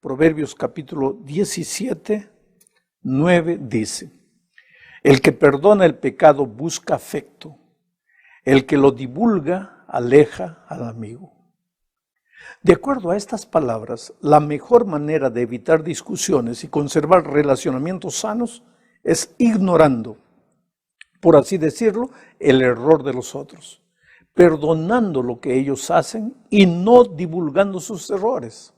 Proverbios capítulo 17, 9 dice: el que perdona el pecado busca afecto, el que lo divulga aleja al amigo. De acuerdo a estas palabras, la mejor manera de evitar discusiones y conservar relacionamientos sanos es ignorando, por así decirlo, el error de los otros, perdonando lo que ellos hacen y no divulgando sus errores.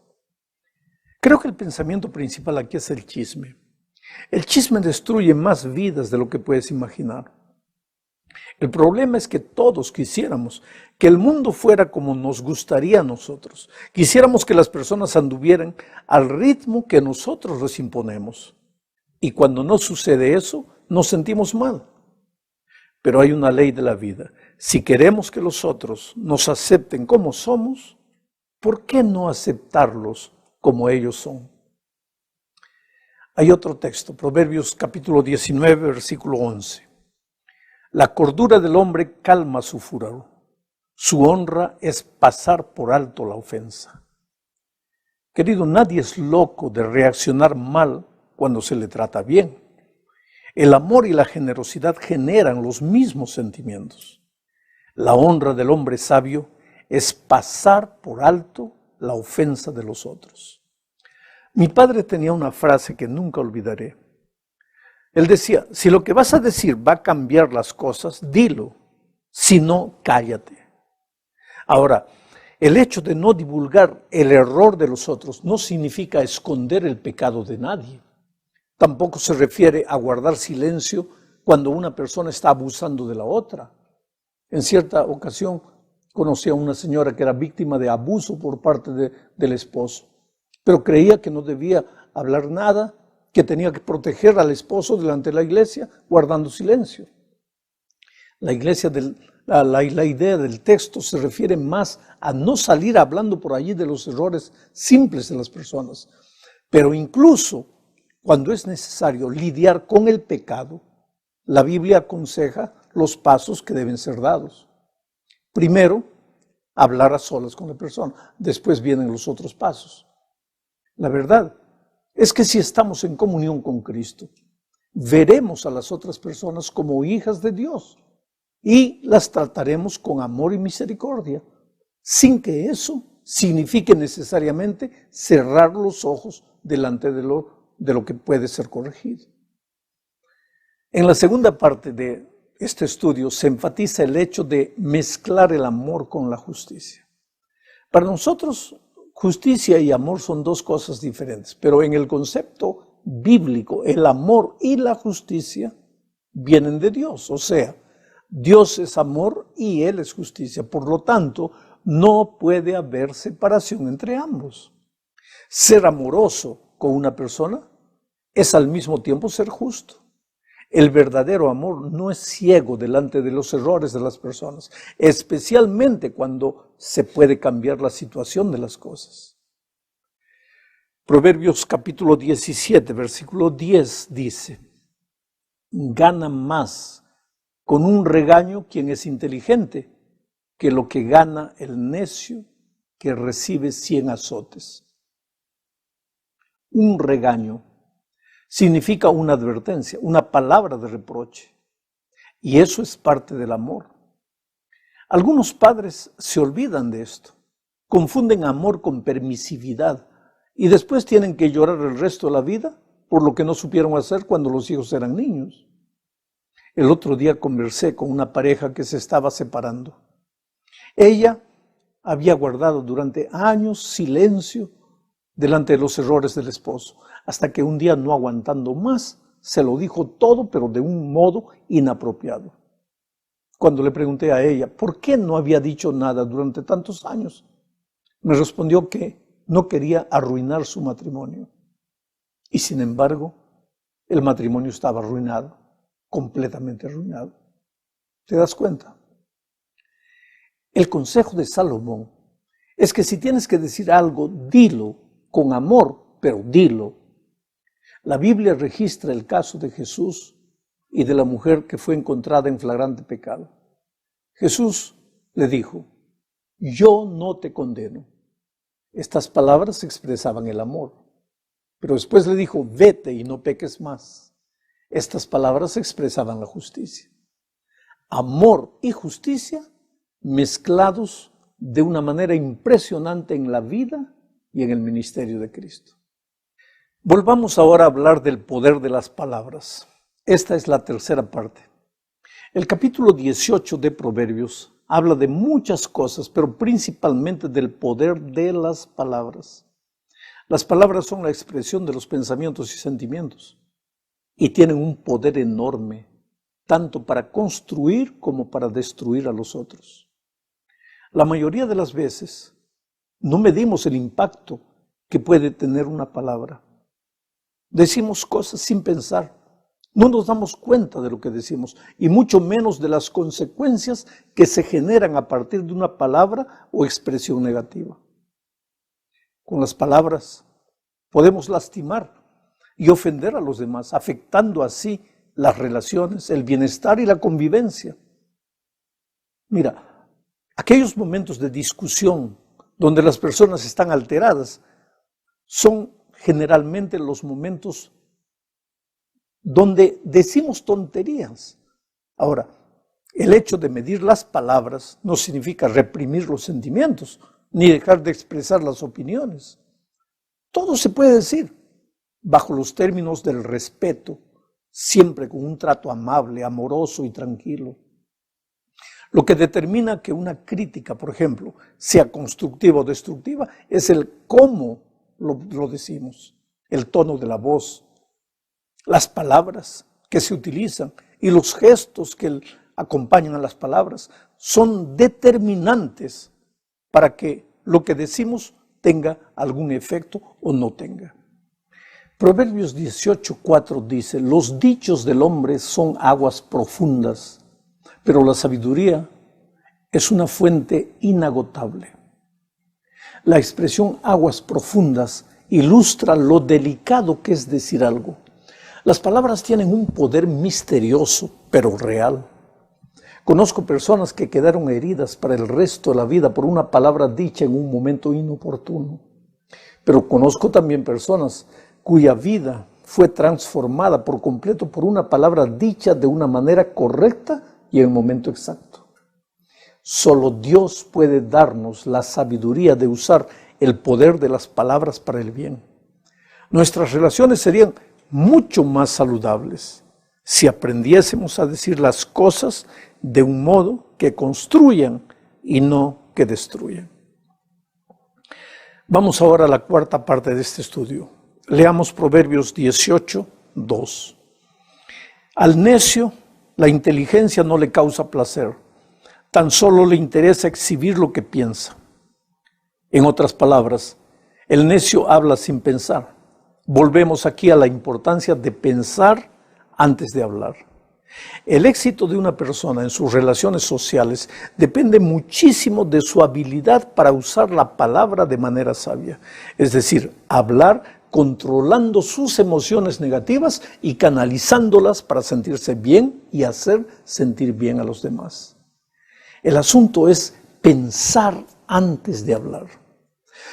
Creo que el pensamiento principal aquí es el chisme. El chisme destruye más vidas de lo que puedes imaginar. El problema es que todos quisiéramos que el mundo fuera como nos gustaría a nosotros. Quisiéramos que las personas anduvieran al ritmo que nosotros les imponemos. Y cuando no sucede eso, nos sentimos mal. Pero hay una ley de la vida. Si queremos que los otros nos acepten como somos, ¿por qué no aceptarlos como ellos son? Hay otro texto, Proverbios capítulo 19, versículo 11. La cordura del hombre calma su furor. Su honra es pasar por alto la ofensa. Querido, nadie es loco de reaccionar mal cuando se le trata bien. El amor y la generosidad generan los mismos sentimientos. La honra del hombre sabio es pasar por alto la ofensa de los otros. Mi padre tenía una frase que nunca olvidaré. Él decía: si lo que vas a decir va a cambiar las cosas, dilo. Si no, cállate. Ahora, el hecho de no divulgar el error de los otros no significa esconder el pecado de nadie. Tampoco se refiere a guardar silencio cuando una persona está abusando de la otra. En cierta ocasión conocí a una señora que era víctima de abuso por parte del esposo, pero creía que no debía hablar nada, que tenía que proteger al esposo delante de la iglesia, guardando silencio. La idea del texto se refiere más a no salir hablando por allí de los errores simples de las personas, pero incluso cuando es necesario lidiar con el pecado, la Biblia aconseja los pasos que deben ser dados. Primero, hablar a solas con la persona, después vienen los otros pasos. La verdad es que si estamos en comunión con Cristo, veremos a las otras personas como hijas de Dios y las trataremos con amor y misericordia, sin que eso signifique necesariamente cerrar los ojos delante de lo que puede ser corregido. En la segunda parte de este estudio se enfatiza el hecho de mezclar el amor con la justicia. Para nosotros, justicia y amor son dos cosas diferentes, pero en el concepto bíblico, el amor y la justicia vienen de Dios. O sea, Dios es amor y Él es justicia. Por lo tanto, no puede haber separación entre ambos. Ser amoroso con una persona es al mismo tiempo ser justo. El verdadero amor no es ciego delante de los errores de las personas, especialmente cuando se puede cambiar la situación de las cosas. Proverbios capítulo 17, versículo 10 dice: gana más con un regaño quien es inteligente que lo que gana el necio que recibe 100 azotes. Un regaño significa una advertencia, una palabra de reproche. Y eso es parte del amor. Algunos padres se olvidan de esto, confunden amor con permisividad y después tienen que llorar el resto de la vida por lo que no supieron hacer cuando los hijos eran niños. El otro día conversé con una pareja que se estaba separando. Ella había guardado durante años silencio delante de los errores del esposo, hasta que un día, no aguantando más, se lo dijo todo, pero de un modo inapropiado. Cuando le pregunté a ella por qué no había dicho nada durante tantos años, me respondió que no quería arruinar su matrimonio. Y sin embargo, el matrimonio estaba arruinado, completamente arruinado. ¿Te das cuenta? El consejo de Salomón es que si tienes que decir algo, dilo con amor, pero dilo. La Biblia registra el caso de Jesús y de la mujer que fue encontrada en flagrante pecado. Jesús le dijo: yo no te condeno. Estas palabras expresaban el amor. pero después le dijo, vete y no peques más. Estas palabras expresaban la justicia. Amor y justicia mezclados de una manera impresionante en la vida y en el ministerio de Cristo. Volvamos ahora a hablar del poder de las palabras. Esta es la tercera parte. El capítulo 18 de Proverbios habla de muchas cosas, pero principalmente del poder de las palabras. Las palabras son la expresión de los pensamientos y sentimientos y tienen un poder enorme, tanto para construir como para destruir a los otros. La mayoría de las veces no medimos el impacto que puede tener una palabra. Decimos cosas sin pensar, no nos damos cuenta de lo que decimos y mucho menos de las consecuencias que se generan a partir de una palabra o expresión negativa. Con las palabras podemos lastimar y ofender a los demás, afectando así las relaciones, el bienestar y la convivencia. Mira, aquellos momentos de discusión donde las personas están alteradas son generalmente los momentos donde decimos tonterías. Ahora, el hecho de medir las palabras no significa reprimir los sentimientos, ni dejar de expresar las opiniones. Todo se puede decir bajo los términos del respeto, siempre con un trato amable, amoroso y tranquilo. Lo que determina que una crítica, por ejemplo, sea constructiva o destructiva, es el cómo lo decimos, el tono de la voz, las palabras que se utilizan y los gestos que acompañan a las palabras son determinantes para que lo que decimos tenga algún efecto o no tenga. Proverbios 18:4 dice, los dichos del hombre son aguas profundas, pero la sabiduría es una fuente inagotable. La expresión aguas profundas ilustra lo delicado que es decir algo. Las palabras tienen un poder misterioso, pero real. Conozco personas que quedaron heridas para el resto de la vida por una palabra dicha en un momento inoportuno. Pero conozco también personas cuya vida fue transformada por completo por una palabra dicha de una manera correcta y en el momento exacto. Solo Dios puede darnos la sabiduría de usar el poder de las palabras para el bien. Nuestras relaciones serían mucho más saludables si aprendiésemos a decir las cosas de un modo que construyan y no que destruyan. Vamos ahora a la cuarta parte de este estudio. Leamos Proverbios 18:2. Al necio la inteligencia no le causa placer, tan solo le interesa exhibir lo que piensa. En otras palabras, el necio habla sin pensar. Volvemos aquí a la importancia de pensar antes de hablar. El éxito de una persona en sus relaciones sociales depende muchísimo de su habilidad para usar la palabra de manera sabia, es decir, hablar controlando sus emociones negativas y canalizándolas para sentirse bien y hacer sentir bien a los demás. El asunto es pensar antes de hablar.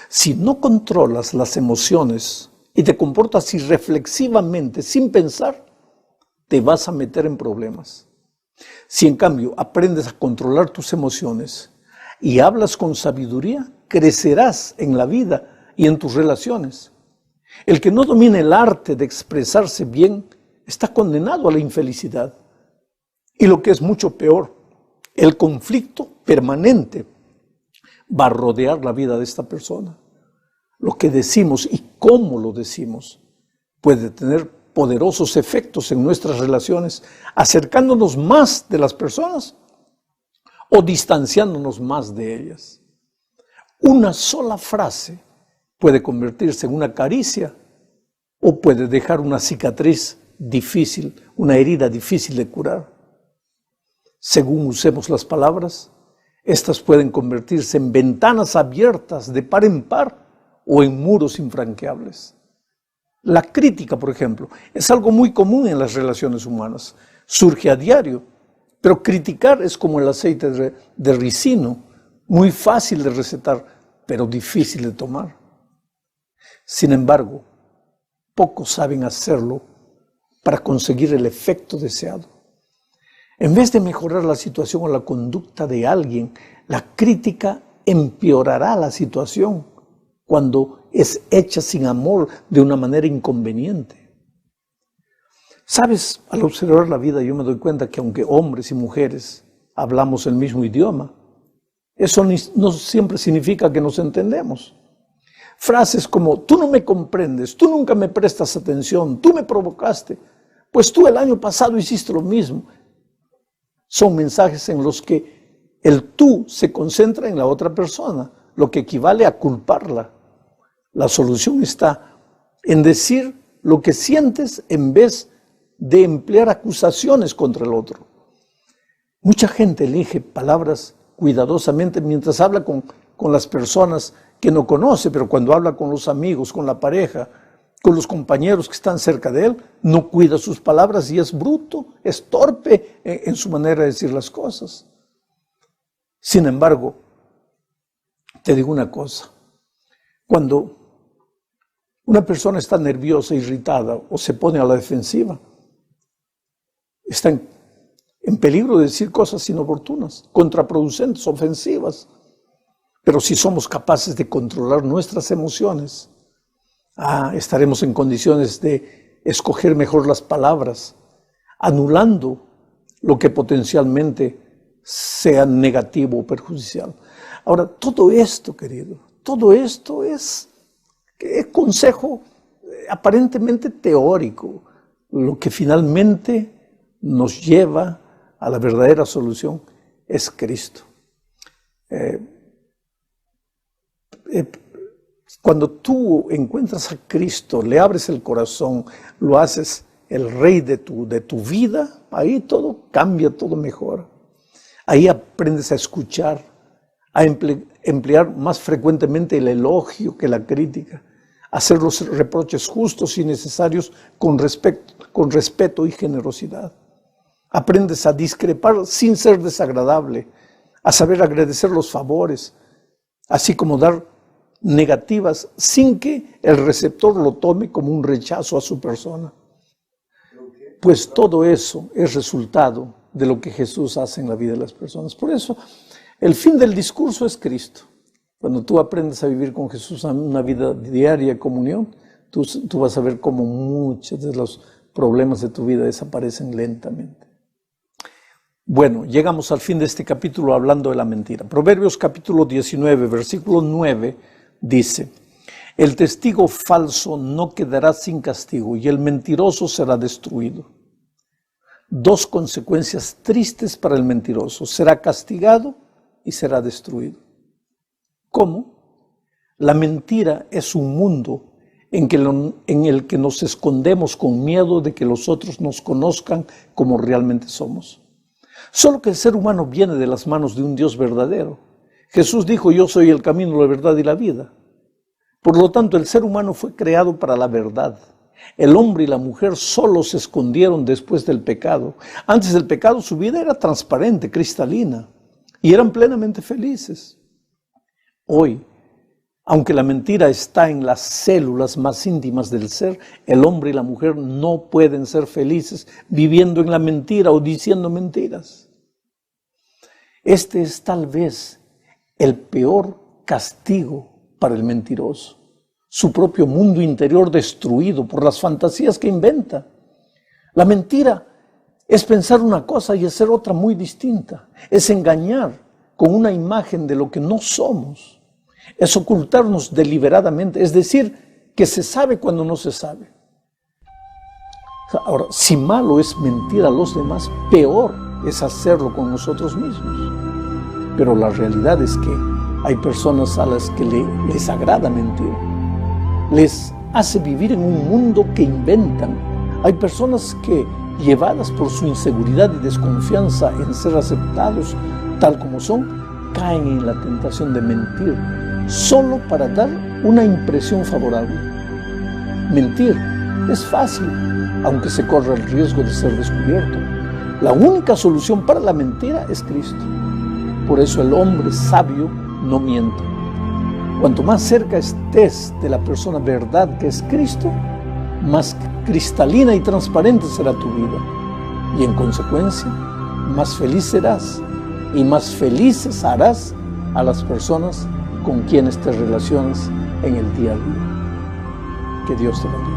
Si no controlas las emociones y te comportas irreflexivamente sin pensar, te vas a meter en problemas. Si en cambio aprendes a controlar tus emociones y hablas con sabiduría, crecerás en la vida y en tus relaciones. El que no domine el arte de expresarse bien está condenado a la infelicidad. Y lo que es mucho peor, el conflicto permanente va a rodear la vida de esta persona. Lo que decimos y cómo lo decimos puede tener poderosos efectos en nuestras relaciones, acercándonos más de las personas o distanciándonos más de ellas. Una sola frase puede convertirse en una caricia o puede dejar una cicatriz difícil, una herida difícil de curar. Según usemos las palabras, estas pueden convertirse en ventanas abiertas de par en par o en muros infranqueables. La crítica, por ejemplo, es algo muy común en las relaciones humanas. Surge a diario, pero criticar es como el aceite de ricino, muy fácil de recetar, pero difícil de tomar. Sin embargo, pocos saben hacerlo para conseguir el efecto deseado. En vez de mejorar la situación o la conducta de alguien, la crítica empeorará la situación cuando es hecha sin amor de una manera inconveniente. Sabes, al observar la vida yo me doy cuenta que aunque hombres y mujeres hablamos el mismo idioma, eso no siempre significa que nos entendemos. Frases como, tú no me comprendes, tú nunca me prestas atención, tú me provocaste, pues tú el año pasado hiciste lo mismo. Son mensajes en los que el tú se concentra en la otra persona, lo que equivale a culparla. La solución está en decir lo que sientes en vez de emplear acusaciones contra el otro. Mucha gente elige palabras cuidadosamente mientras habla con las personas que no conoce, pero cuando habla con los amigos, con la pareja, con los compañeros que están cerca de él, no cuida sus palabras y es bruto, es torpe en su manera de decir las cosas. Sin embargo, te digo una cosa, cuando una persona está nerviosa, irritada o se pone a la defensiva, está en peligro de decir cosas inoportunas, contraproducentes, ofensivas. Pero si somos capaces de controlar nuestras emociones, estaremos en condiciones de escoger mejor las palabras, anulando lo que potencialmente sea negativo o perjudicial. Ahora, todo esto, querido, todo esto es consejo aparentemente teórico. Lo que finalmente nos lleva a la verdadera solución es Cristo. Cuando tú encuentras a Cristo, le abres el corazón, lo haces el rey de tu vida, ahí todo cambia, todo mejora. Ahí aprendes a escuchar, a emplear más frecuentemente el elogio que la crítica, a hacer los reproches justos y necesarios con respeto y generosidad. Aprendes a discrepar sin ser desagradable, a saber agradecer los favores, así como dar negativas sin que el receptor lo tome como un rechazo a su persona. Pues todo eso es resultado de lo que Jesús hace en la vida de las personas. Por eso, el fin del discurso es Cristo. Cuando tú aprendes a vivir con Jesús una vida diaria de comunión, tú vas a ver cómo muchos de los problemas de tu vida desaparecen lentamente. Bueno, llegamos al fin de este capítulo hablando de la mentira. Proverbios capítulo 19, versículo 9, dice, el testigo falso no quedará sin castigo y el mentiroso será destruido. Dos consecuencias tristes para el mentiroso, será castigado y será destruido. ¿Cómo? La mentira es un mundo en el que nos escondemos con miedo de que los otros nos conozcan como realmente somos. Solo que el ser humano viene de las manos de un Dios verdadero. Jesús dijo, yo soy el camino, la verdad y la vida. Por lo tanto, el ser humano fue creado para la verdad. El hombre y la mujer solo se escondieron después del pecado. Antes del pecado su vida era transparente, cristalina, y eran plenamente felices. Hoy, aunque la mentira está en las células más íntimas del ser, el hombre y la mujer no pueden ser felices viviendo en la mentira o diciendo mentiras. Este es tal vez el peor castigo para el mentiroso. Su propio mundo interior destruido por las fantasías que inventa. La mentira es pensar una cosa y hacer otra muy distinta. Es engañar con una imagen de lo que no somos. Es ocultarnos deliberadamente, es decir, que se sabe cuando no se sabe. Ahora, si malo es mentir a los demás, peor es hacerlo con nosotros mismos. Pero la realidad es que hay personas a las que les agrada mentir. Les hace vivir en un mundo que inventan. Hay personas que, llevadas por su inseguridad y desconfianza en ser aceptados tal como son, caen en la tentación de mentir solo para dar una impresión favorable. Mentir es fácil, aunque se corre el riesgo de ser descubierto. La única solución para la mentira es Cristo. Por eso el hombre sabio no miente. Cuanto más cerca estés de la persona verdad que es Cristo, más cristalina y transparente será tu vida. Y en consecuencia, más feliz serás y más felices harás a las personas con quienes te relacionas en el día a día. Que Dios te bendiga.